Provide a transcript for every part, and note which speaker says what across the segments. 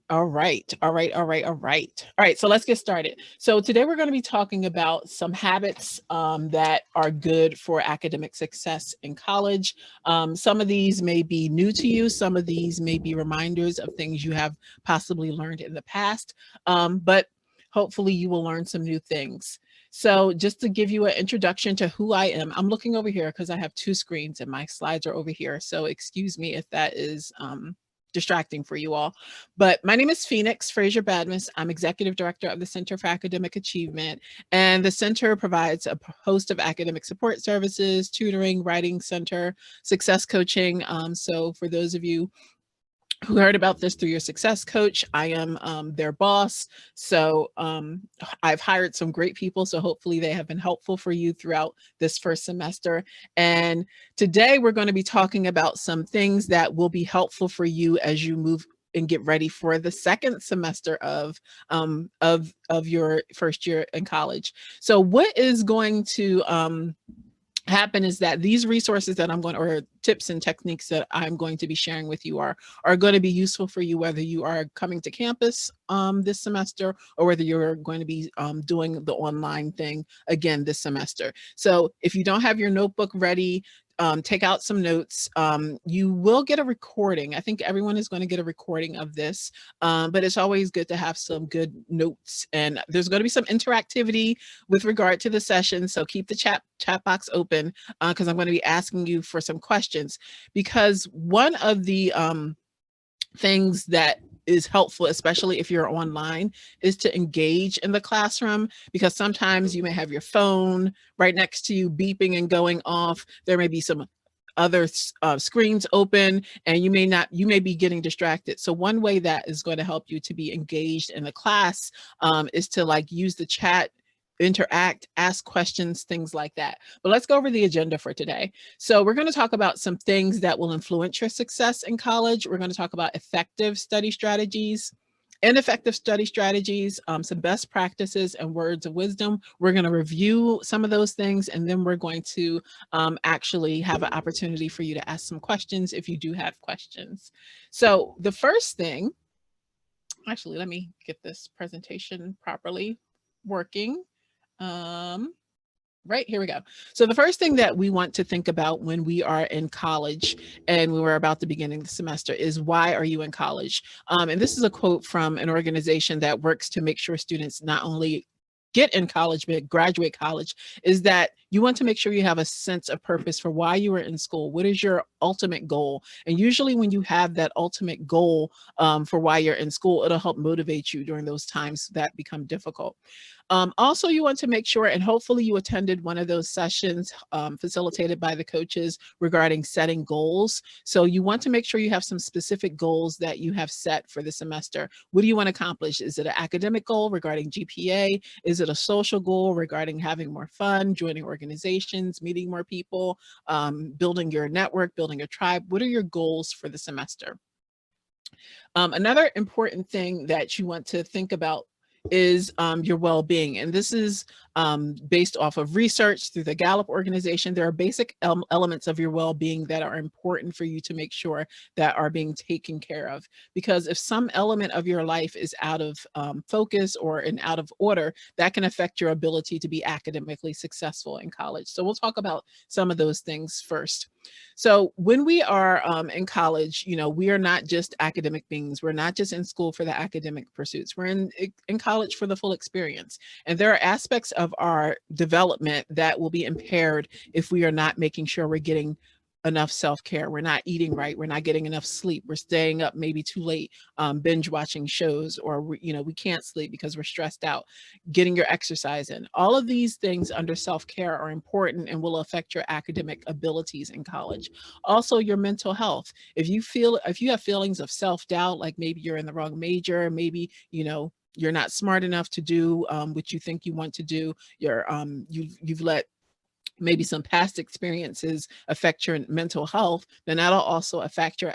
Speaker 1: All right, all right, all right, all right. All right, so let's get started. So today we're going to be talking about some habits that are good for academic success in college. Some of these may be new to you. Some of these may be reminders of things you have possibly learned in the past, but hopefully you will learn some new things. So just to give you an introduction to who I am, I'm looking over here because I have two screens and my slides are over here. So excuse me if that is distracting for you all. But my name is Phenix Fraser Badmus. I'm executive director of the Center for Academic Achievement, and the center provides a host of academic support services, tutoring, writing center, success coaching. So for those of you who heard about this through your success coach, I am their boss. So I've hired some great people. So hopefully they have been helpful for you throughout this first semester. And today we're going to be talking about some things that will be helpful for you as you move and get ready for the second semester of your first year in college. So what is going to happen is that these resources that I'm going or tips and techniques that I'm going to be sharing with you are going to be useful for you whether you are coming to campus this semester or whether you're going to be doing the online thing again this semester. So if you don't have your notebook ready, take out some notes. You will get a recording. I think everyone is going to get a recording of this, but it's always good to have some good notes. And there's going to be some interactivity with regard to the session. So keep the chat box open because I'm going to be asking you for some questions. Because one of the things that is helpful, especially if you're online, is to engage in the classroom because sometimes you may have your phone right next to you beeping and going off. There may be some other screens open and you may be getting distracted. So one way that is going to help you to be engaged in the class is to like use the chat, interact, ask questions, things like that. But let's go over the agenda for today. So we're going to talk about some things that will influence your success in college. We're going to talk about effective study strategies, ineffective study strategies, some best practices and words of wisdom. We're going to review some of those things, and then we're going to actually have an opportunity for you to ask some questions if you do have questions. So the first thing, actually, let me get this presentation properly working. Um, right, here we go. So the first thing that we want to think about when we are in college and when we're about to begin the semester is why are you in college? And this is a quote from an organization that works to make sure students not only get in college but graduate college, is that you want to make sure you have a sense of purpose for why you are in school. What is your ultimate goal? And usually when you have that ultimate goal for why you're in school, it'll help motivate you during those times that become difficult. Also, you want to make sure, and hopefully you attended one of those sessions facilitated by the coaches regarding setting goals. So you want to make sure you have some specific goals that you have set for the semester. What do you want to accomplish? Is it an academic goal regarding GPA? Is it a social goal regarding having more fun, joining organizations, meeting more people, building your network, building a tribe? What are your goals for the semester? Another important thing that you want to think about is your well-being. And this is based off of research through the Gallup organization. There are basic elements of your well-being that are important for you to make sure that are being taken care of. Because if some element of your life is out of focus or out of order, that can affect your ability to be academically successful in college. So we'll talk about some of those things first. So when we are in college, we are not just academic beings. We're not just in school for the academic pursuits. We're in college for the full experience. And there are aspects of our development that will be impaired if we are not making sure we're getting enough self-care. We're not eating right. We're not getting enough sleep. We're staying up maybe too late, binge watching shows, or we can't sleep because we're stressed out. Getting your exercise in. All of these things under self-care are important and will affect your academic abilities in college. Also, your mental health. If you have feelings of self-doubt, like maybe you're in the wrong major, maybe you're not smart enough to do what you think you want to do. You've let maybe some past experiences affect your mental health, then that'll also affect your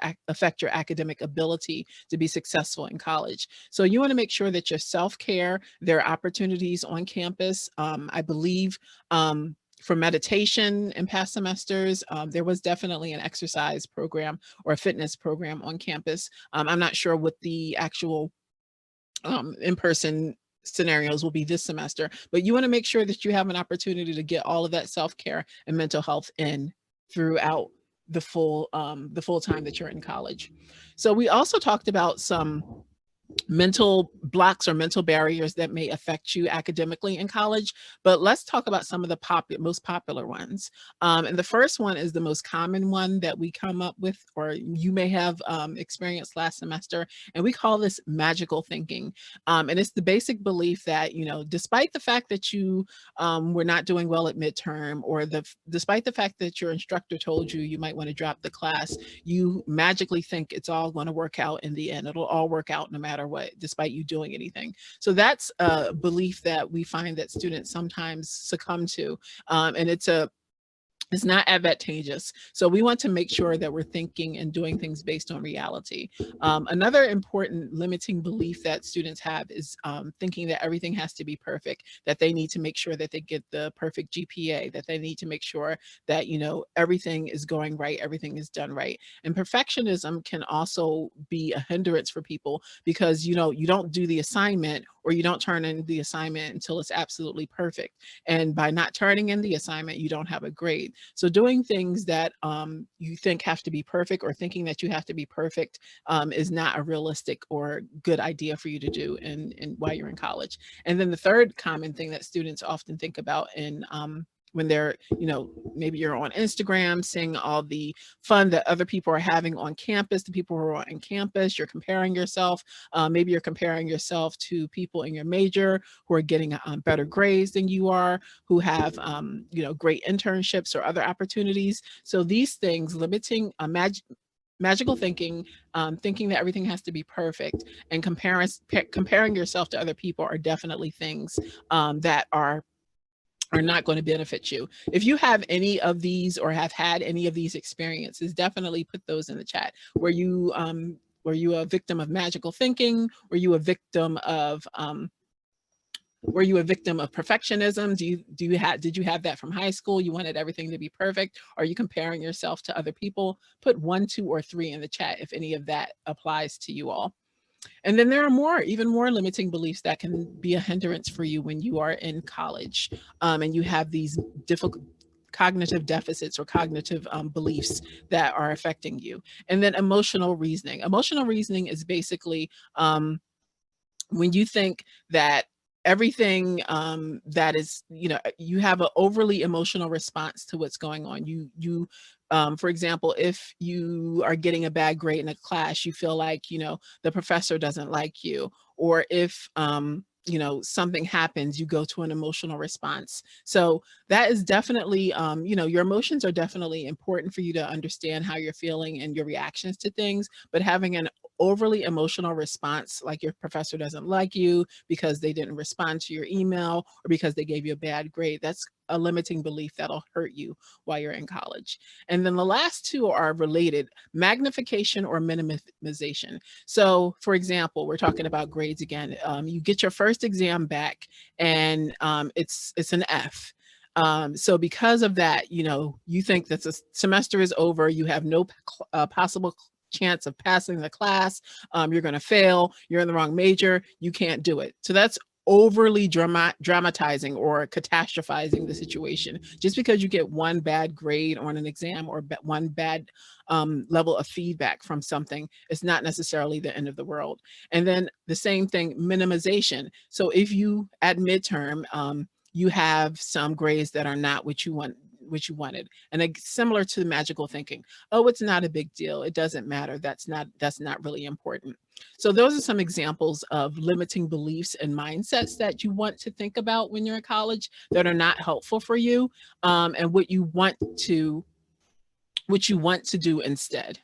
Speaker 1: academic ability to be successful in college. So you want to make sure that your self-care, there are opportunities on campus. I believe for meditation in past semesters, there was definitely an exercise program or a fitness program on campus. I'm not sure what the actual in-person scenarios will be this semester, but you want to make sure that you have an opportunity to get all of that self-care and mental health in throughout the full time that you're in college. So we also talked about some mental blocks or mental barriers that may affect you academically in college. But let's talk about some of the most popular ones. And the first one is the most common one that we come up with, or you may have experienced last semester, and we call this magical thinking. And it's the basic belief that, despite the fact that you were not doing well at midterm, or despite the fact that your instructor told you you might want to drop the class, you magically think it's all going to work out in the end. It'll all work out no matter what, despite you doing anything. So that's a belief that we find that students sometimes succumb to. And it's not advantageous. So we want to make sure that we're thinking and doing things based on reality. Another important limiting belief that students have is thinking that everything has to be perfect, that they need to make sure that they get the perfect GPA, that they need to make sure that, everything is going right, everything is done right. And perfectionism can also be a hindrance for people because, you don't do the assignment, or you don't turn in the assignment until it's absolutely perfect. And by not turning in the assignment, you don't have a grade. So doing things that you think have to be perfect, or thinking that you have to be perfect, is not a realistic or good idea for you to do while you're in college. And then the third common thing that students often think about when they're, maybe you're on Instagram seeing all the fun that other people are having on campus, the people who are on campus, you're comparing yourself. Maybe you're comparing yourself to people in your major who are getting better grades than you are, who have, great internships or other opportunities. So these things, limiting magical thinking, thinking that everything has to be perfect, and comparing yourself to other people are definitely things that are not going to benefit you. If you have any of these or have had any of these experiences, definitely put those in the chat. Were you a victim of magical thinking? Were you a victim of perfectionism? Did you have that from high school? You wanted everything to be perfect? Are you comparing yourself to other people? Put 1, 2, or 3 in the chat if any of that applies to you all. And then there are even more limiting beliefs that can be a hindrance for you when you are in college, and you have these difficult cognitive deficits or cognitive beliefs that are affecting you. And then emotional reasoning. Emotional reasoning is basically when you think that everything that is, you have an overly emotional response to what's going on. For example, if you are getting a bad grade in a class, you feel like, the professor doesn't like you. Or if, something happens, you go to an emotional response. So that is definitely, your emotions are definitely important for you to understand how you're feeling and your reactions to things. But having an overly emotional response, like your professor doesn't like you because they didn't respond to your email, or because they gave you a bad grade, that's a limiting belief that'll hurt you while you're in college. And then the last two are related: magnification or minimization. So, for example, we're talking about grades again. You get your first exam back, and it's an F. So because of that, you think that the semester is over. You have no possible chance of passing the class. You're going to fail. You're in the wrong major. You can't do it. So that's overly dramatizing or catastrophizing the situation. Just because you get one bad grade on an exam, or one bad level of feedback from something, it's not necessarily the end of the world. And then the same thing, minimization. So if you at midterm, you have some grades that are not what you wanted, and similar to magical thinking, oh, it's not a big deal, it doesn't matter, that's not really important. So those are some examples of limiting beliefs and mindsets that you want to think about when you're in college that are not helpful for you, and what you want to do instead.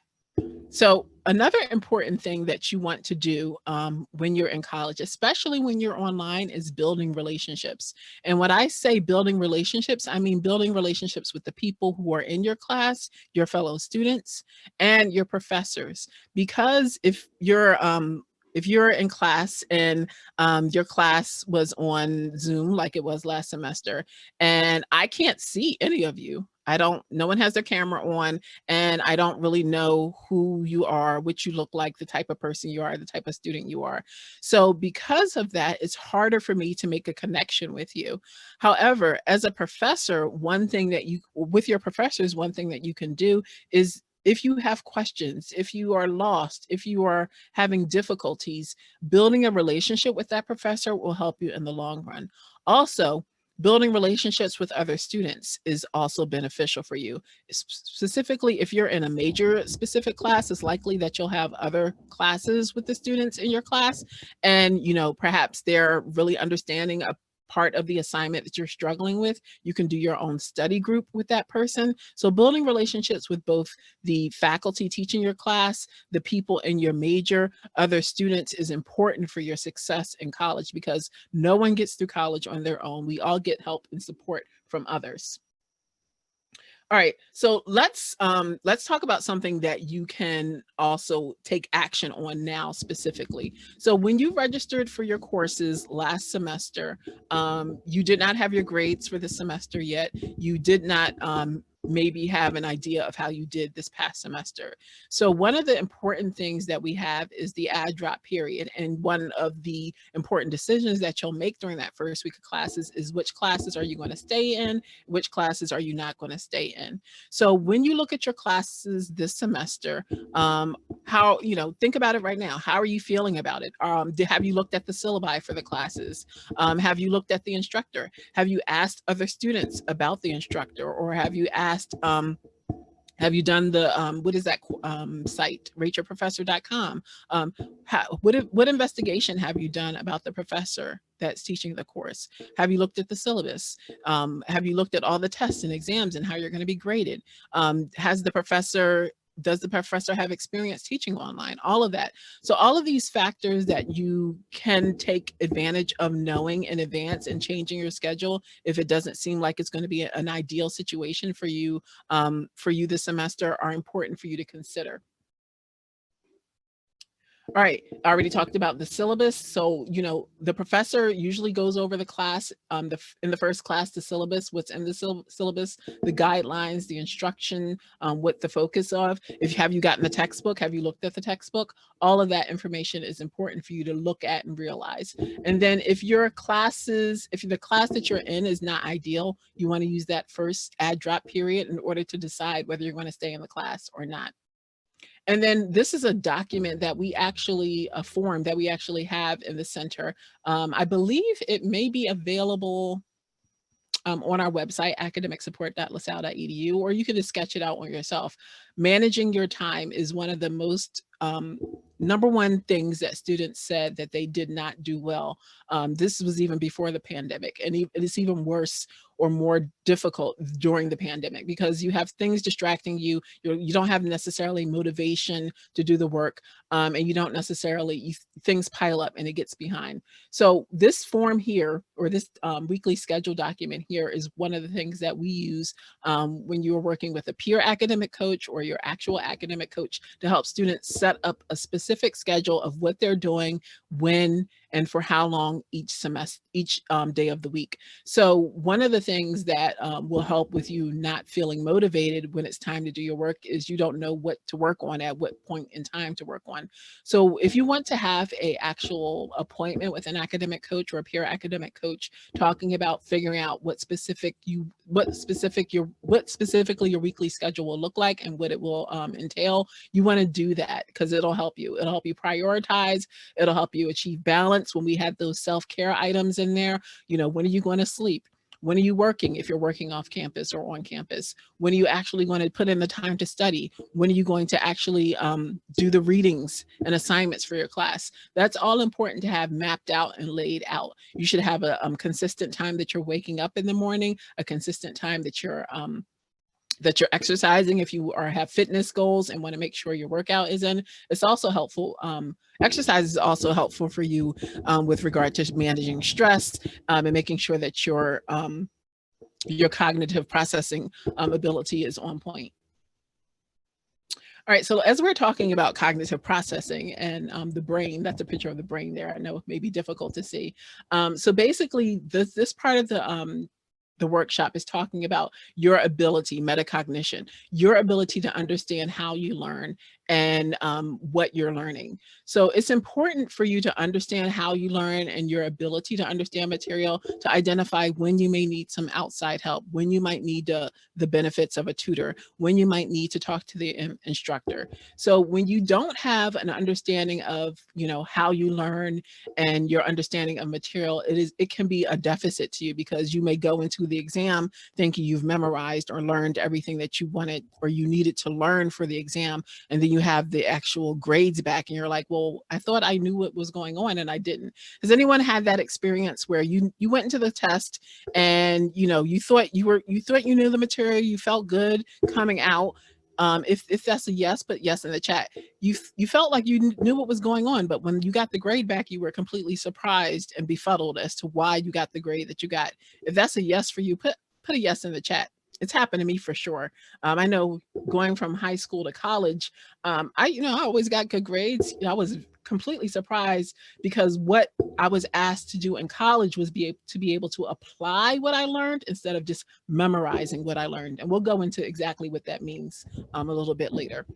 Speaker 1: So another important thing that you want to do when you're in college, especially when you're online, is building relationships. And when I say building relationships, I mean building relationships with the people who are in your class, your fellow students, and your professors. Because if if you're in class and your class was on Zoom like it was last semester, and I can't see any of you. No one has their camera on, and I don't really know who you are, what you look like, the type of person you are, the type of student you are. So because of that, it's harder for me to make a connection with you. However, as a professor, with your professors, one thing that you can do is, if you have questions, if you are lost, if you are having difficulties, building a relationship with that professor will help you in the long run. Also, building relationships with other students is also beneficial for you. Specifically, if you're in a major specific class, it's likely that you'll have other classes with the students in your class. And, perhaps they're really understanding a part of the assignment that you're struggling with. You can do your own study group with that person. So building relationships with both the faculty teaching your class, the people in your major, other students is important for your success in college, because no one gets through college on their own. We all get help and support from others. All right, so let's talk about something that you can also take action on now specifically. So when you registered for your courses last semester, you did not have your grades for the semester yet. You did not maybe have an idea of how you did this past semester. So one of the important things that we have is the add drop period. And one of the important decisions that you'll make during that first week of classes is which classes are you going to stay in, which classes are you not going to stay in. So when you look at your classes this semester, think about it right now. How are you feeling about it? Have you looked at the syllabi for the classes? Have you looked at the instructor? Have you asked other students about the instructor? Or have you done the what is that site, rateyourprofessor.com? What investigation have you done about the professor that's teaching the course? Have you looked at the syllabus? Have you looked at all the tests and exams and how you're going to be graded? Does the professor have experience teaching online? All of that. So all of these factors that you can take advantage of knowing in advance and changing your schedule if it doesn't seem like it's going to be an ideal situation for you this semester are important for you to consider. All right, I already talked about the syllabus. So, the professor usually goes over the class, in the first class, the syllabus, what's in the syllabus, the guidelines, the instruction, what the focus of. Have you gotten the textbook? Have you looked at the textbook? All of that information is important for you to look at and realize. And then if the class that you're in is not ideal, you want to use that first add drop period in order to decide whether you're going to stay in the class or not. And then this is a document that a form that we actually have in the center. I believe it may be available on our website, academicsupport.lasalle.edu, or you can just sketch it out on yourself. Managing your time is one of the most number one things that students said that they did not do well. This was even before the pandemic, and it's even worse or more difficult during the pandemic because you have things distracting you. You don't have necessarily motivation to do the work, and you don't necessarily, things pile up and it gets behind. So this form here, or this weekly schedule document here, is one of the things that we use when you are working with a peer academic coach or your actual academic coach to help students set up a specific schedule of what they're doing, when, and for how long each semester, each day of the week. So one of the things that will help with you not feeling motivated when it's time to do your work is you don't know what to work on at what point in time to work on. So if you want to have a actual appointment with an academic coach or a peer academic coach talking about figuring out what specifically your weekly schedule will look like and what it will entail, you want to do that because it'll help you. It'll help you prioritize. It'll help you achieve balance. When we have those self-care items in there, when are you going to sleep? When are you working if you're working off campus or on campus? When are you actually going to put in the time to study? When are you going to actually do the readings and assignments for your class? That's all important to have mapped out and laid out. You should have a consistent time that you're waking up in the morning, a consistent time that you're exercising if you have fitness goals and want to make sure your workout is in. It's also helpful. Exercise is also helpful for you with regard to managing stress and making sure that your cognitive processing ability is on point. All right, so as we're talking about cognitive processing and the brain, that's a picture of the brain there. I know it may be difficult to see. So basically, this part of the workshop is talking about your ability, metacognition, your ability to understand how you learn and what you're learning. So it's important for you to understand how you learn and your ability to understand material to identify when you may need some outside help, when you might need the benefits of a tutor, when you might need to talk to the instructor. So when you don't have an understanding of, how you learn and your understanding of material, it can be a deficit to you because you may go into the exam thinking you've memorized or learned everything that you wanted or you needed to learn for the exam, and then you have the actual grades back and you're like, well, I thought I knew what was going on and I didn't. Has anyone had that experience where you went into the test and you thought you knew the material, you felt good coming out? If that's a yes, but yes in the chat. You felt like you knew what was going on, but when you got the grade back, you were completely surprised and befuddled as to why you got the grade that you got. If that's a yes for you, put a yes in the chat. It's happened to me for sure. I know going from high school to college, I always got good grades. I was completely surprised because what I was asked to do in college was to be able to apply what I learned instead of just memorizing what I learned. And we'll go into exactly what that means a little bit later.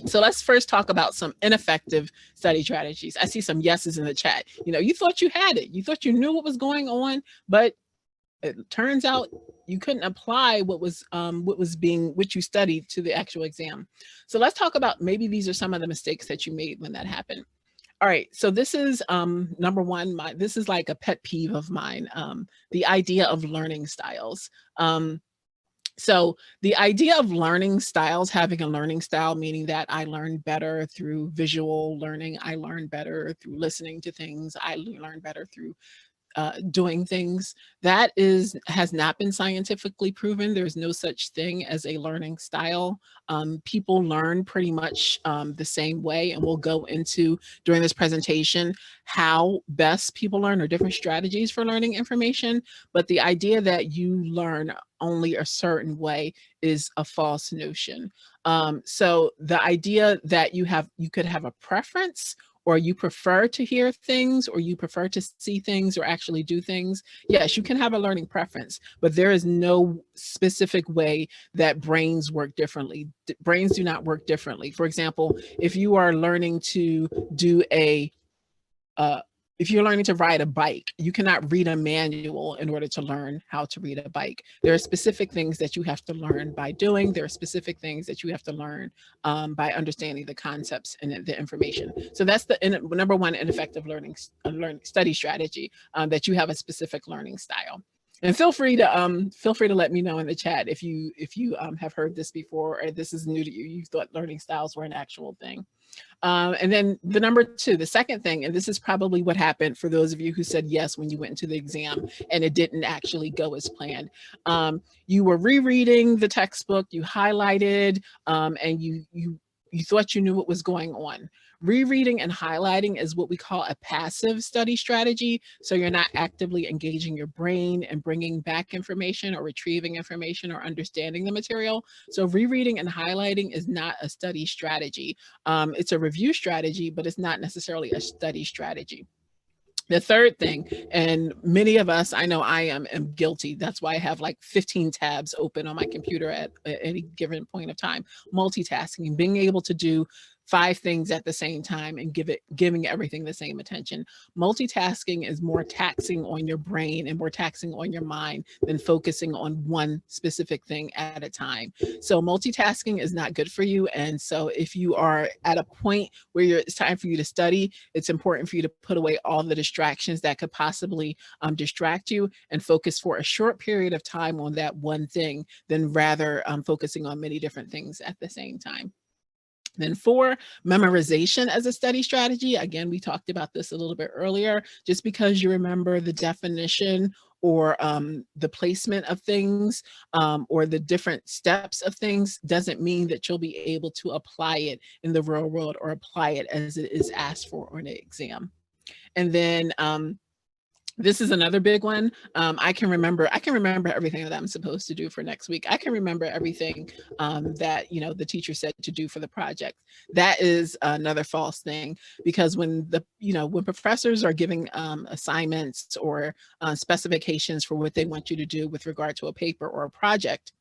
Speaker 1: So let's first talk about some ineffective study strategies. I see some yeses in the chat. You thought you had it. You thought you knew what was going on, but it turns out you couldn't apply what you studied to the actual exam. So let's talk about maybe these are some of the mistakes that you made when that happened. All right, so this is number one. This is like a pet peeve of mine. The idea of learning styles. So the idea of learning styles, having a learning style, meaning that I learn better through visual learning, I learn better through listening to things, I learn better through doing things, that has not been scientifically proven. There's no such thing as a learning style. People learn pretty much the same way, and we'll go into during this presentation how best people learn or different strategies for learning information. But the idea that you learn only a certain way is a false notion. So the idea that you could have a preference, or you prefer to hear things, or you prefer to see things or actually do things, yes, you can have a learning preference, but there is no specific way that brains work differently. Brains do not work differently. For example, if you are learning to do uh, if you're learning to ride a bike, you cannot read a manual in order to learn how to read a bike. There are specific things that you have to learn by doing. There are specific things that you have to learn by understanding the concepts and the information. So that's the number one ineffective learning study strategy, that you have a specific learning style. And feel free to let me know in the chat if you have heard this before or this is new to you. You thought learning styles were an actual thing. And then the number two, the second thing, and this is probably what happened for those of you who said yes when you went into the exam and it didn't actually go as planned. You were rereading the textbook, you highlighted, and you thought you knew what was going on. Rereading and highlighting is what we call a passive study strategy. So you're not actively engaging your brain and bringing back information or retrieving information or understanding the material. So rereading and highlighting is not a study strategy. It's a review strategy, but it's not necessarily a study strategy. The third thing, and many of us, I know I am guilty. That's why I have like 15 tabs open on my computer at any given point of time. Multitasking, being able to do 5 things at the same time and giving everything the same attention. Multitasking is more taxing on your brain and more taxing on your mind than focusing on one specific thing at a time. So multitasking is not good for you. And so if you are at a point where it's time for you to study, it's important for you to put away all the distractions that could possibly distract you and focus for a short period of time on that one thing than rather focusing on many different things at the same time. Then 4, memorization as a study strategy. Again, we talked about this a little bit earlier. Just because you remember the definition or the placement of things or the different steps of things doesn't mean that you'll be able to apply it in the real world or apply it as it is asked for on an exam. And then This is another big one. I can remember everything that I'm supposed to do for next week. I can remember everything that, you know, the teacher said to do for the project. That is another false thing, because when when professors are giving assignments or specifications for what they want you to do with regard to a paper or a project,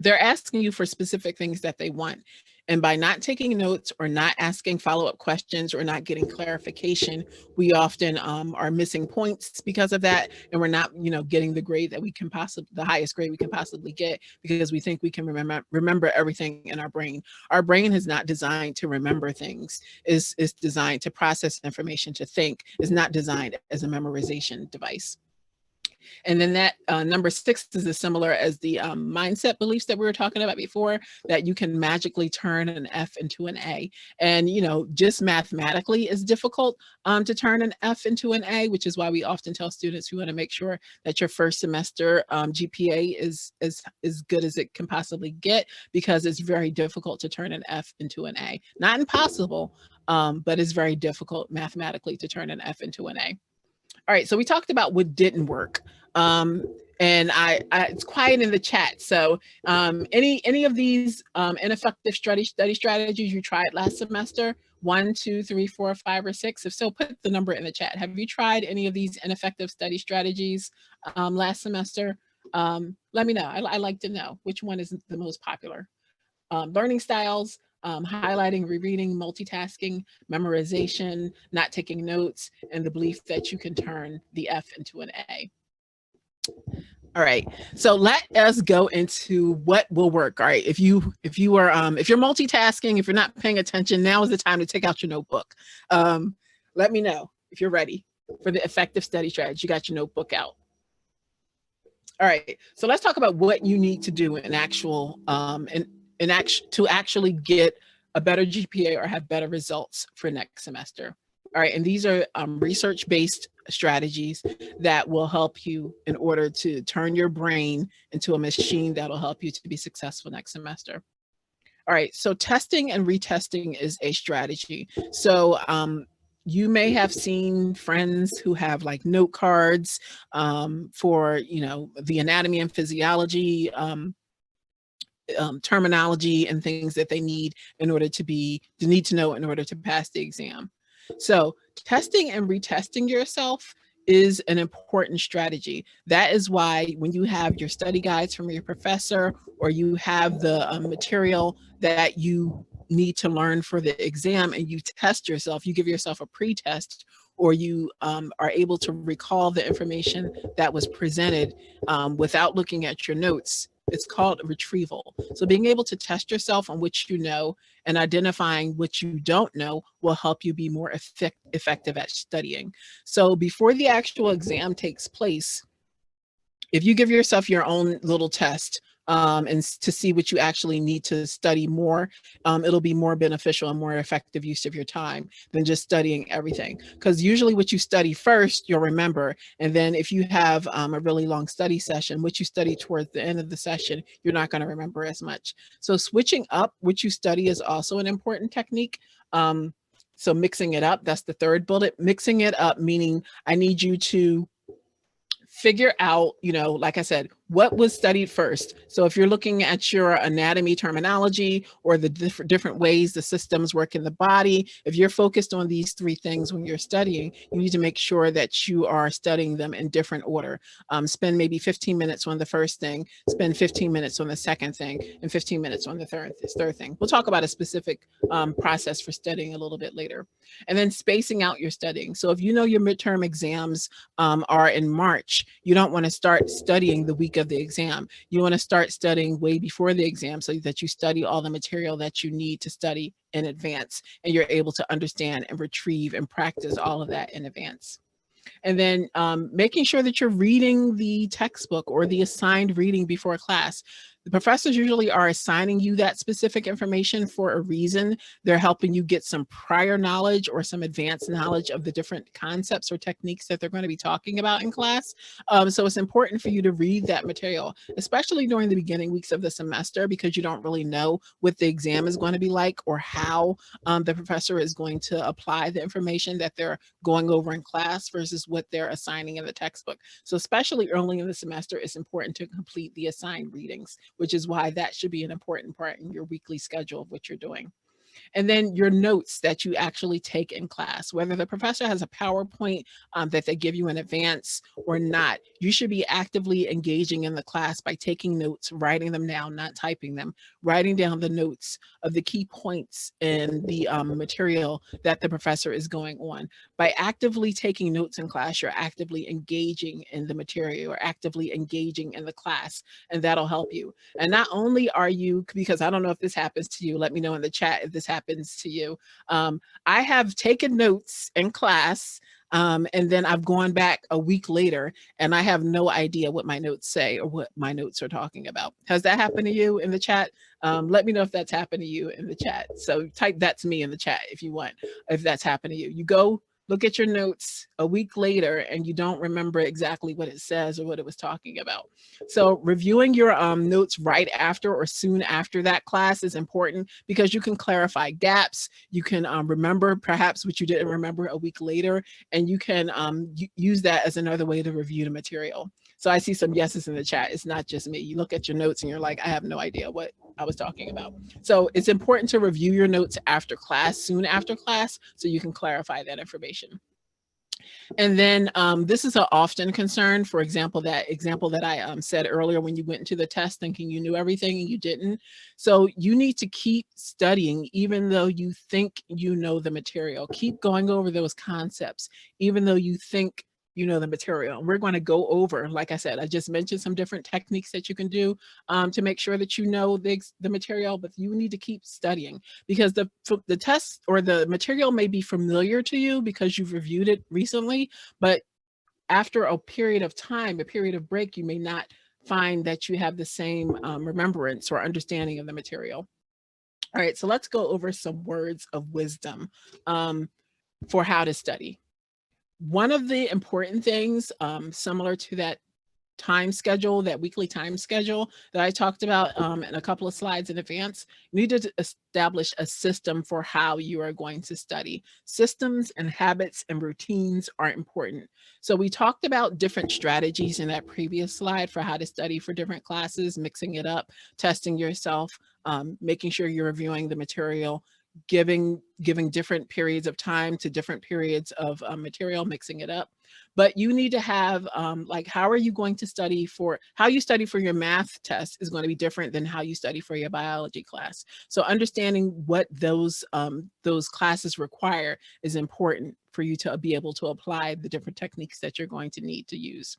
Speaker 1: they're asking you for specific things that they want. And by not taking notes or not asking follow-up questions or not getting clarification, we often are missing points because of that. And we're not, getting the grade that we can the highest grade we can possibly get, because we think we can remember everything in our brain. Our brain is not designed to remember things. It's designed to process information, to think. It's not designed as a memorization device. And then that number 6 is as similar as the mindset beliefs that we were talking about before, that you can magically turn an F into an A. And, just mathematically is difficult to turn an F into an A, which is why we often tell students we want to make sure that your first semester GPA is as good as it can possibly get, because it's very difficult to turn an F into an A. Not impossible, but it's very difficult mathematically to turn an F into an A. All right, so we talked about what didn't work. And it's quiet in the chat. So any of these ineffective study strategies you tried last semester, 1, 2, 3, 4, 5, or 6? If so, put the number in the chat. Have you tried any of these ineffective study strategies last semester? Let me know. I like to know which one is the most popular. Learning styles, highlighting, rereading, multitasking, memorization, not taking notes, and the belief that you can turn the F into an A. All right, so let us go into what will work. All right, if you're multitasking, if you're not paying attention, now is the time to take out your notebook. Let me know if you're ready for the effective study strategy. You got your notebook out. All right, so let's talk about what you need to do in actual to actually get a better GPA or have better results for next semester. All right, and these are research-based strategies that will help you in order to turn your brain into a machine that'll help you to be successful next semester. All right, so testing and retesting is a strategy. So you may have seen friends who have like note cards for, the anatomy and physiology terminology and things that they need in order to know in order to pass the exam. So testing and retesting yourself is an important strategy. That is why when you have your study guides from your professor, or you have the material that you need to learn for the exam, and you test yourself, you give yourself a pre-test, or you are able to recall the information that was presented without looking at your notes. It's called retrieval. So being able to test yourself on what you know and identifying what you don't know will help you be more effective at studying. So before the actual exam takes place, if you give yourself your own little test and to see what you actually need to study more, it'll be more beneficial and more effective use of your time than just studying everything. Because usually what you study first, you'll remember. And then if you have a really long study session, what you study towards the end of the session, you're not going to remember as much. So switching up what you study is also an important technique. So mixing it up, that's the third bullet. Mixing it up, meaning I need you to figure out, like I said, what was studied first. So if you're looking at your anatomy terminology or the different ways the systems work in the body, if you're focused on these 3 things when you're studying, you need to make sure that you are studying them in different order. Spend maybe 15 minutes on the first thing, spend 15 minutes on the second thing, and 15 minutes on the third thing. We'll talk about a specific process for studying a little bit later. And then spacing out your studying. So if you know your midterm exams are in March, you don't want to start studying the week of the exam. You want to start studying way before the exam so that you study all the material that you need to study in advance, and you're able to understand and retrieve and practice all of that in advance. And then making sure that you're reading the textbook or the assigned reading before class. The professors usually are assigning you that specific information for a reason. They're helping you get some prior knowledge or some advanced knowledge of the different concepts or techniques that they're going to be talking about in class. So it's important for you to read that material, especially during the beginning weeks of the semester, because you don't really know what the exam is going to be like or how the professor is going to apply the information that they're going over in class versus what they're assigning in the textbook. So especially early in the semester, it's important to complete the assigned readings, which is why that should be an important part in your weekly schedule of what you're doing. And then your notes that you actually take in class, whether the professor has a PowerPoint that they give you in advance or not, you should be actively engaging in the class by taking notes, writing them down, not typing them, writing down the notes of the key points in the material that the professor is going on. By actively taking notes in class, you're actively engaging in the material or actively engaging in the class, and that'll help you. And not only are you, because I don't know if this happens to you, let me know in the chat if this happens to you. I have taken notes in class, and then I've gone back a week later and I have no idea what my notes say or what my notes are talking about. Has that happened to you in the chat? Let me know if that's happened to you in the chat. So type that to me in the chat if you want, if that's happened to you. You go look at your notes a week later and you don't remember exactly what it says or what it was talking about. So reviewing your notes right after or soon after that class is important because you can clarify gaps. You can remember perhaps what you didn't remember a week later, and you can use that as another way to review the material. So I see some yeses in the chat. It's not just me. You look at your notes and you're like, I have no idea what I was talking about. So it's important to review your notes after class, soon after class, so you can clarify that information. And then this is an often concern. For example, that example that I said earlier, when you went into the test thinking you knew everything and you didn't. So you need to keep studying, even though you think you know the material. Keep going over those concepts, even though you think you know the material. And we're going to go over, like I said, I just mentioned some different techniques that you can do to make sure that you know the material, but you need to keep studying because the test or the material may be familiar to you because you've reviewed it recently, but after a period of time, a period of break, you may not find that you have the same remembrance or understanding of the material. All right, so let's go over some words of wisdom for how to study. One of the important things, similar to that time schedule, that weekly time schedule that I talked about in a couple of slides in advance, you need to establish a system for how you are going to study. Systems and habits and routines are important. So we talked about different strategies in that previous slide for how to study for different classes, mixing it up, testing yourself, making sure you're reviewing the material, giving different periods of time to different periods of material, mixing it up. But you need to have like, how are you going to study for, how you study for your math test is going to be different than how you study for your biology class. So understanding what those classes require is important for you to be able to apply the different techniques that you're going to need to use.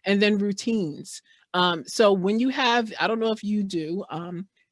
Speaker 1: And then routines. So when you have, I don't know if you do,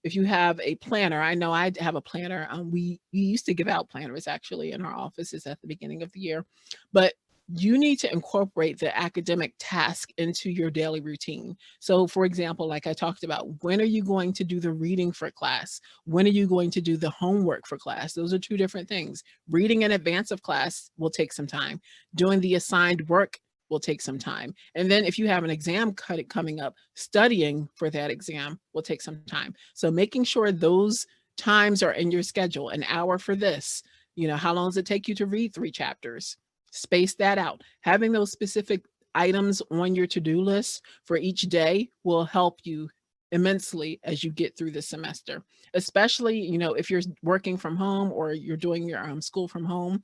Speaker 1: if you have a planner, I know I have a planner. We used to give out planners actually in our offices at the beginning of the year, but you need to incorporate the academic task into your daily routine. So for example, like I talked about, when are you going to do the reading for class? When are you going to do the homework for class? Those are two different things. Reading in advance of class will take some time. Doing the assigned work will take some time. And then if you have an exam coming up, studying for that exam will take some time. So making sure those times are in your schedule, an hour for this, how long does it take you to read 3 chapters? Space that out. Having those specific items on your to-do list for each day will help you immensely as you get through the semester, especially, if you're working from home or you're doing your school from home.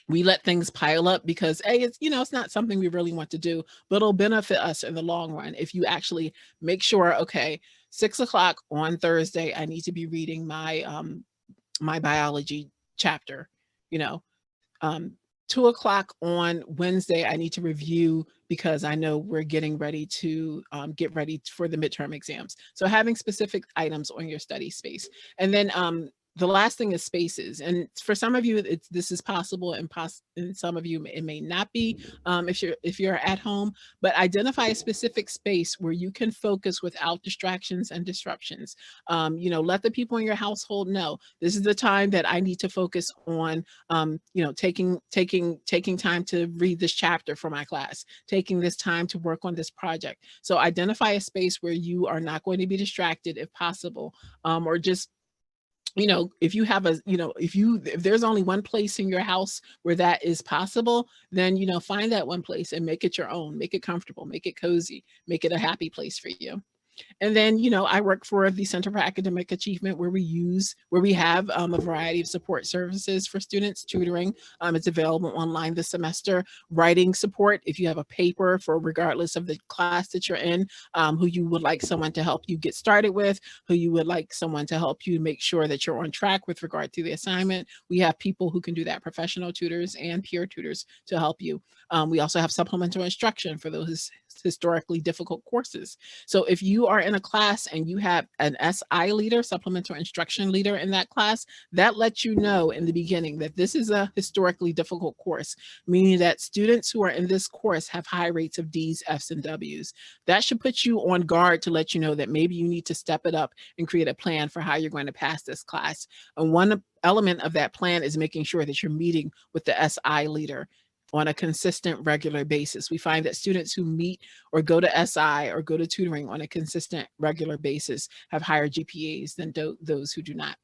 Speaker 1: We let things pile up because it's not something we really want to do, but it'll benefit us in the long run if you actually make sure, okay, 6 o'clock on Thursday, I need to be reading my biology chapter. you know, um, 2 o'clock on Wednesday, I need to review because I know we're getting ready to get ready for the midterm exams. So having specific items on your study space. And then the last thing is spaces. And for some of you, this is possible, and some of you, it may not be, if you're at home. But identify a specific space where you can focus without distractions and disruptions. Let the people in your household know this is the time that I need to focus on, taking time to read this chapter for my class, taking this time to work on this project. So identify a space where you are not going to be distracted if possible, or just, if you have if there's only one place in your house where that is possible, then, find that one place and make it your own, make it comfortable, make it cozy, make it a happy place for you. And then, I work for the Center for Academic Achievement, where we have a variety of support services for students. Tutoring, it's available online this semester. Writing support, if you have a paper for, regardless of the class that you're in, who you would like someone to help you get started with, who you would like someone to help you make sure that you're on track with regard to the assignment. We have people who can do that, professional tutors and peer tutors, to help you. We also have supplemental instruction for those historically difficult courses. So if you are in a class and you have an SI leader, supplemental instruction leader, in that class, that lets you know in the beginning that this is a historically difficult course, meaning that students who are in this course have high rates of D's, F's, and W's. That should put you on guard to let you know that maybe you need to step it up and create a plan for how you're going to pass this class. And one element of that plan is making sure that you're meeting with the SI leader on a consistent, regular basis. We find that students who meet or go to SI or go to tutoring on a consistent, regular basis have higher GPAs than those who do not.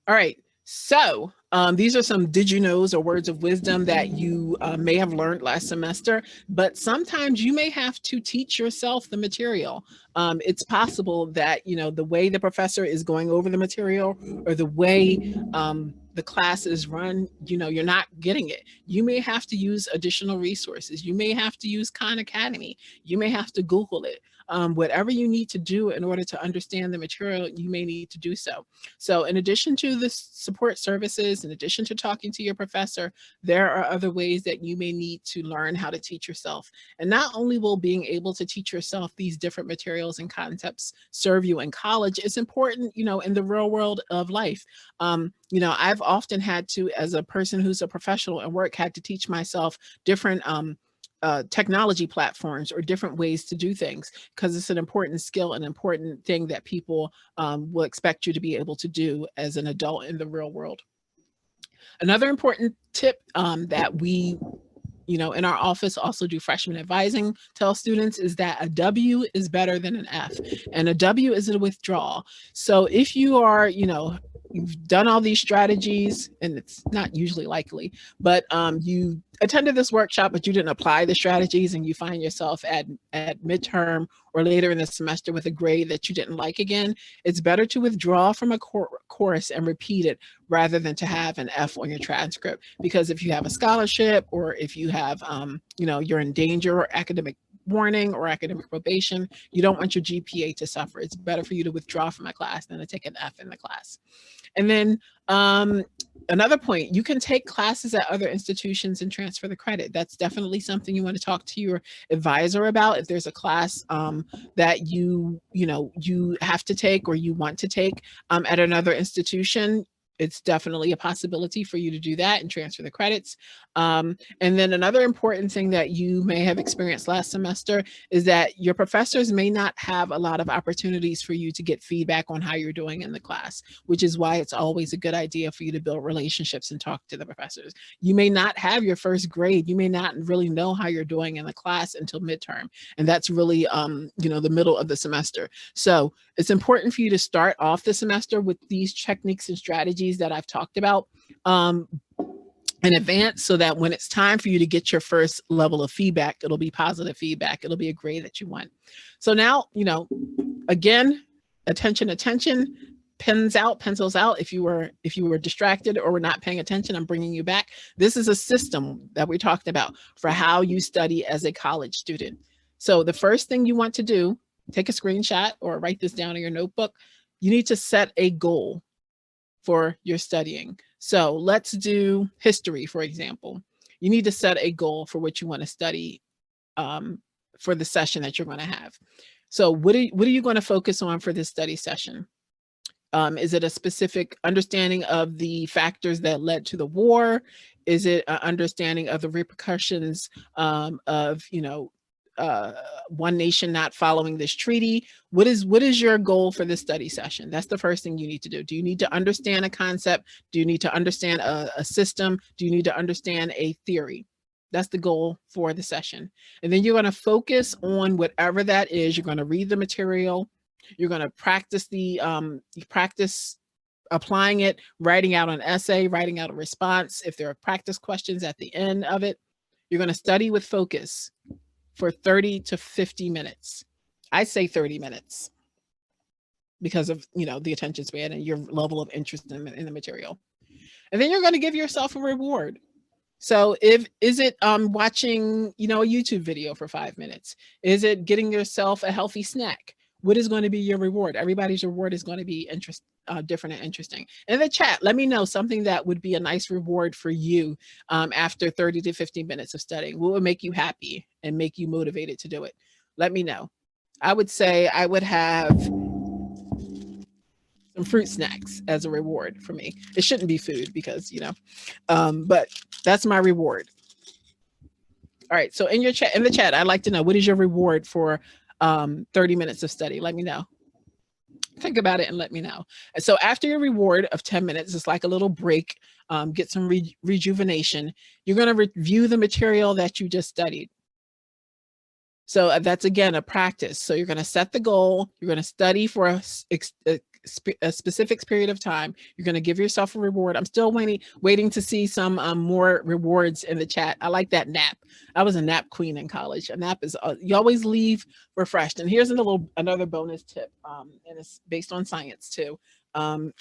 Speaker 1: All right. So these are some did you knows or words of wisdom that you may have learned last semester, but sometimes you may have to teach yourself the material. It's possible that, the way the professor is going over the material, or the way the class is run, you're not getting it. You may have to use additional resources. You may have to use Khan Academy. You may have to Google it. Whatever you need to do in order to understand the material, you may need to do so. So in addition to the support services, in addition to talking to your professor, there are other ways that you may need to learn how to teach yourself. And not only will being able to teach yourself these different materials and concepts serve you in college, it's important, in the real world of life. I've often had to, as a person who's a professional at work, had to teach myself different technology platforms or different ways to do things, because it's an important skill, an important thing that people will expect you to be able to do as an adult in the real world. Another important tip that we in our office also do freshman advising, tell students, is that a W is better than an F, and a W is a withdrawal. So if you are, you've done all these strategies, and it's not usually likely, but you attended this workshop, but you didn't apply the strategies, and you find yourself at midterm or later in the semester with a grade that you didn't like again, it's better to withdraw from a course and repeat it rather than to have an F on your transcript. Because if you have a scholarship, or if you have, you're in danger or academic warning or academic probation, you don't want your GPA to suffer. It's better for you to withdraw from a class than to take an F in the class. And then another point, you can take classes at other institutions and transfer the credit. That's definitely something you want to talk to your advisor about. If there's a class that you have to take or you want to take at another institution, it's definitely a possibility for you to do that and transfer the credits. And then another important thing that you may have experienced last semester is that your professors may not have a lot of opportunities for you to get feedback on how you're doing in the class, which is why it's always a good idea for you to build relationships and talk to the professors. You may not have your first grade. You may not really know how you're doing in the class until midterm. And that's really, the middle of the semester. So it's important for you to start off the semester with these techniques and strategies that I've talked about in advance, so that when it's time for you to get your first level of feedback, it'll be positive feedback. It'll be a grade that you want. So now, again, attention, pencils out. If you were distracted or were not paying attention, I'm bringing you back. This is a system that we talked about for how you study as a college student. So the first thing you want to do, take a screenshot or write this down in your notebook. You need to set a goal for your studying. So let's do history, for example. You need to set a goal for what you want to study for the session that you're going to have. So what are you going to focus on for this study session? Is it a specific understanding of the factors that led to the war? Is it an understanding of the repercussions of, one nation not following this treaty? What is your goal for this study session? That's the first thing you need to do. Do you need to understand a concept? Do you need to understand a system? Do you need to understand a theory? That's the goal for the session. And then you're going to focus on whatever that is. You're going to read the material. You're going to practice applying it, writing out an essay, writing out a response. If there are practice questions at the end of it, you're going to study with focus for 30 to 50 minutes. I say 30 minutes because of, the attention span and your level of interest in the material. And then you're going to give yourself a reward. So is it watching, a YouTube video for 5 minutes? Is it getting yourself a healthy snack? What is going to be your reward? Everybody's reward is going to be different and interesting. In the chat, let me know something that would be a nice reward for you after 30 to 50 minutes of studying. What would make you happy and make you motivated to do it? Let me know. I would say I would have some fruit snacks as a reward for me. It shouldn't be food because, but that's my reward. All right. So in the chat, I'd like to know, what is your reward for 30 minutes of study? Let me know. Think about it and let me know. And so after your reward of 10 minutes, it's like a little break, get some rejuvenation. You're going to review the material that you just studied. So that's, again, a practice. So you're going to set the goal. You're going to study for a specific period of time. You're going to give yourself a reward. I'm still waiting to see some more rewards in the chat. I like that nap. I was a nap queen in college. A nap is, you always leave refreshed. And here's another bonus tip, and it's based on science too.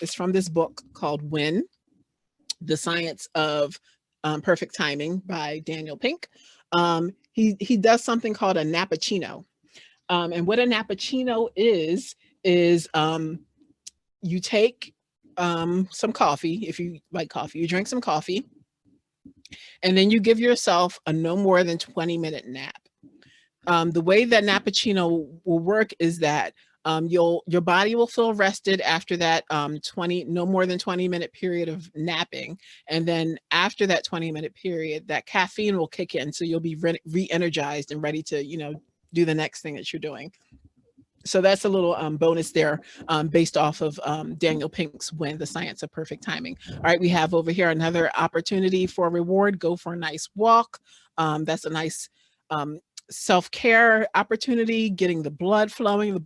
Speaker 1: It's from this book called When, The Science of Perfect Timing by Daniel Pink. He does something called a nappuccino. And what a nappuccino is you take some coffee. If you like coffee, you drink some coffee, and then you give yourself a no more than 20-minute nap. The way that nappuccino will work is that your body will feel rested after that no more than 20-minute period of napping. And then after that 20-minute period, that caffeine will kick in. So you'll be re-energized and ready to, do the next thing that you're doing. So that's a little bonus there based off of Daniel Pink's When, The Science of Perfect Timing. All right, we have over here another opportunity for a reward. Go for a nice walk. That's a nice self-care opportunity, getting the blood flowing,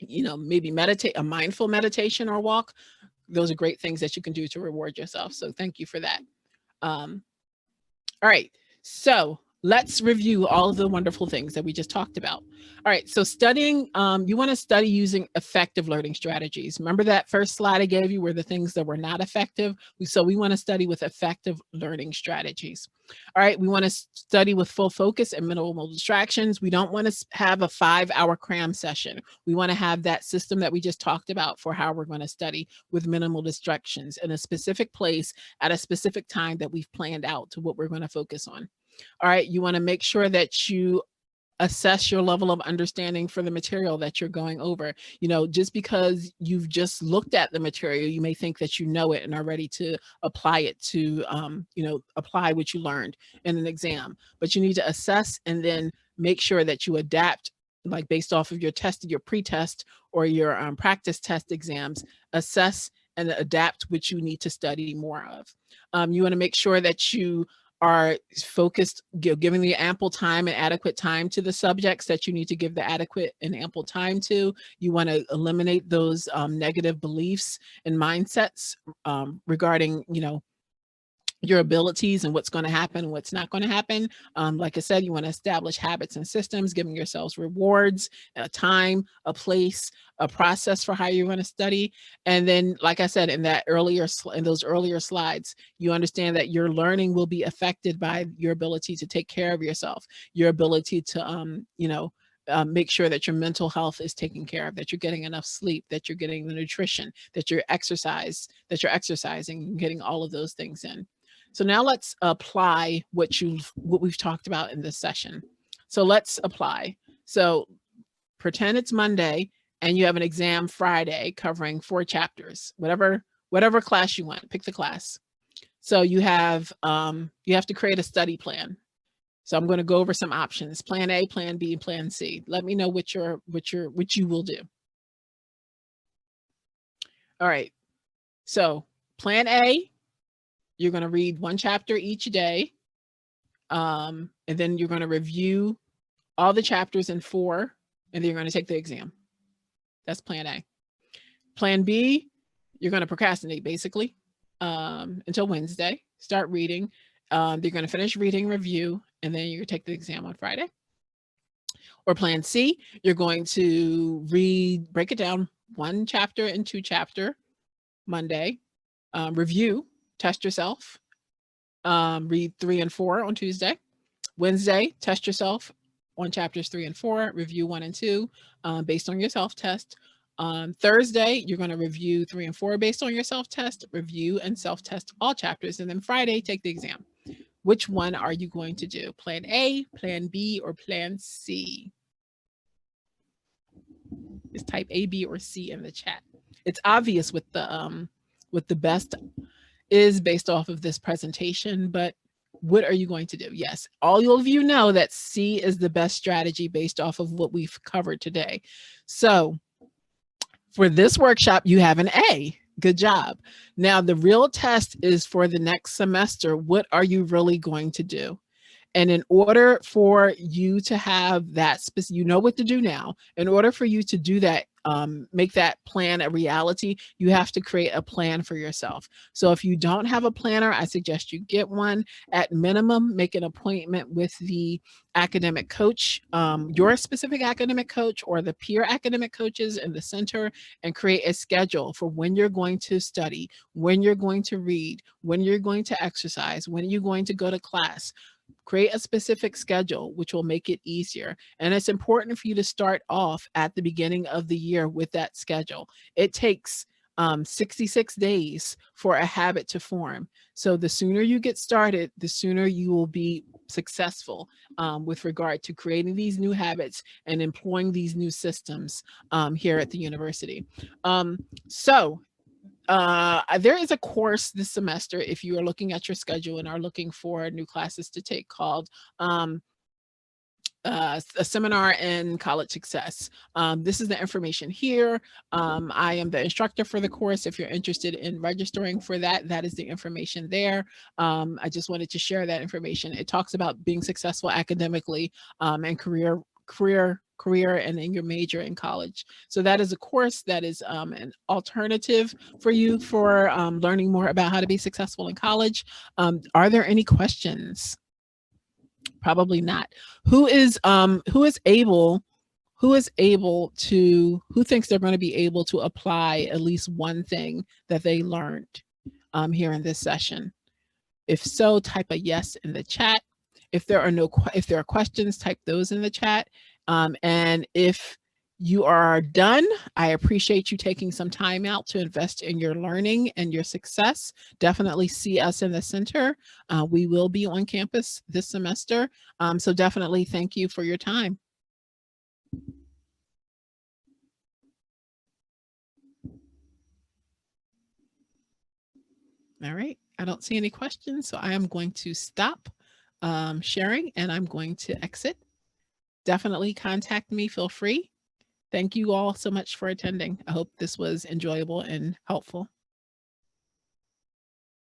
Speaker 1: maybe meditate, a mindful meditation or walk. Those are great things that you can do to reward yourself. So thank you for that. All right, so let's review all of the wonderful things that we just talked about. All right, so studying, you want to study using effective learning strategies. Remember that first slide I gave you were the things that were not effective? So we want to study with effective learning strategies. All right, we want to study with full focus and minimal distractions. We don't want to have a 5-hour cram session. We want to have that system that we just talked about for how we're going to study with minimal distractions in a specific place at a specific time that we've planned out to what we're going to focus on. All right, you want to make sure that you assess your level of understanding for the material that you're going over. Just because you've just looked at the material, you may think that you know it and are ready to apply it to, apply what you learned in an exam. But you need to assess and then make sure that you adapt, like based off of your pre-test or your practice test exams, assess and adapt what you need to study more of. You want to make sure that you are focused, giving the ample time and adequate time to the subjects that you need to give the adequate and ample time to. You want to eliminate those negative beliefs and mindsets regarding, your abilities and what's going to happen and what's not going to happen. Like I said, you want to establish habits and systems, giving yourselves rewards, a time, a place, a process for how you're going to study. And then, like I said, in those earlier slides, you understand that your learning will be affected by your ability to take care of yourself, your ability to, make sure that your mental health is taken care of, that you're getting enough sleep, that you're getting the nutrition, that you're exercising, getting all of those things in. So now let's apply what we've talked about in this session. So let's apply. So pretend it's Monday and you have an exam Friday covering 4 chapters, whatever class you want, pick the class. So you have to create a study plan. So I'm going to go over some options: plan A, plan B, and plan C. Let me know which you will do. All right. So plan A, you're going to read 1 chapter each day. And then you're going to review all the chapters in 4, and then you're going to take the exam. That's plan A. Plan B, you're going to procrastinate basically until Wednesday. Start reading. You're going to finish reading, review, and then you're going to take the exam on Friday. Or plan C, you're going to break it down 1 chapter and 2 chapter Monday, review, test yourself, read 3 and 4 on Tuesday. Wednesday, test yourself on chapters 3 and 4, review 1 and 2 based on your self-test. Thursday, you're going to review 3 and 4 based on your self-test, review and self-test all chapters, and then Friday, take the exam. Which one are you going to do? Plan A, plan B, or plan C? Just type A, B, or C in the chat. It's obvious what the best is based off of this presentation, but what are you going to do? Yes, all of you know that C is the best strategy based off of what we've covered today. So for this workshop, you have an A. Good job. Now the real test is for the next semester. What are you really going to do? And in order for you to have that you know what to do now. In order for you to do that, make that plan a reality, you have to create a plan for yourself. So if you don't have a planner, I suggest you get one. At minimum, make an appointment with the academic coach, your specific academic coach, or the peer academic coaches in the center, and create a schedule for when you're going to study, when you're going to read, when you're going to exercise, when you're going to go to class. Create a specific schedule, which will make it easier. And it's important for you to start off at the beginning of the year with that schedule. It takes 66 days for a habit to form. So the sooner you get started, the sooner you will be successful with regard to creating these new habits and employing these new systems here at the university. There is a course this semester, if you are looking at your schedule and are looking for new classes to take, called a seminar in college success. This is the information here. I am the instructor for the course. If you're interested in registering for that, that is the information there. I just wanted to share that information. It talks about being successful academically and career and in your major in college. So that is a course that is an alternative for you for learning more about how to be successful in college. Are there any questions? Probably not. Who thinks they're going to be able to apply at least one thing that they learned here in this session? If so, type a yes in the chat. If there are questions, type those in the chat. And if you are done, I appreciate you taking some time out to invest in your learning and your success. Definitely see us in the center. We will be on campus this semester. So definitely thank you for your time. All right, I don't see any questions, so I am going to stop sharing and I'm going to exit. Definitely contact me, feel free. Thank you all so much for attending. I hope this was enjoyable and helpful.